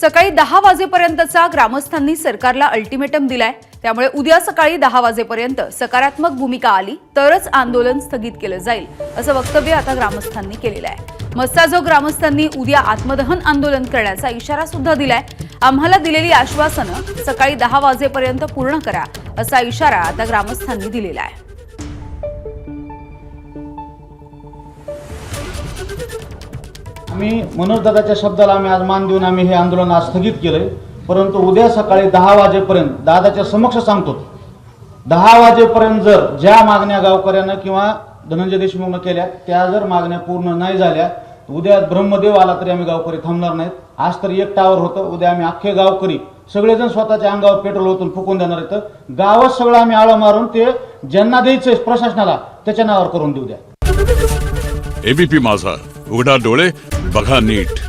सकाळी 10 वाजेपर्यंतचा ग्रामस्थांनी सरकारला अल्टिमेटम दिलाय। त्यामुळे उद्या सकाळी 10 वाजेपर्यंत सकारात्मक भूमिका आली तरच आंदोलन स्थगित केलं जाईल असं वक्तव्य आता ग्रामस्थांनी केलेलं आहे। मस्साजोग ग्रामस्थांनी उद्या आत्मदहन आंदोलन करण्याचा इशारा सुद्धा दिलाय। आम्हाला दिलेली आश्वासनं सकाळी 10 वाजेपर्यंत पूर्ण करा असा इशारा आता ग्रामस्थांनी दिलेला आहे। आम्ही मनोज दादाच्या शब्दाला आज मान देऊन आम्ही हे आंदोलन आज स्थगित केलंय। परंतु उद्या सकाळी 10 वाजेपर्यंत दादाच्या समक्ष सांगतो, 10 वाजेपर्यंत जर ज्या मागण्या गावकऱ्यांना किंवा धनंजय देशमुखने केल्या त्या जर मागण्या पूर्ण नाही झाल्या, उद्या ब्रह्मदेव आला तरी आम्ही गावकरी थांबणार नाहीत। आज तर एक टावर होतं, उद्या आम्ही अख्खे गावकरी सगळेजण स्वतःच्या अंगावर पेट्रोल ओतून फुकून देणार आहेत। गावात सगळं आम्ही आळा मारून ते ज्यांना द्यायचंय प्रशासनाला त्याच्या नावावर करून देऊ द्या। एबीपी माझा, उघडा डोळे बघा नीट।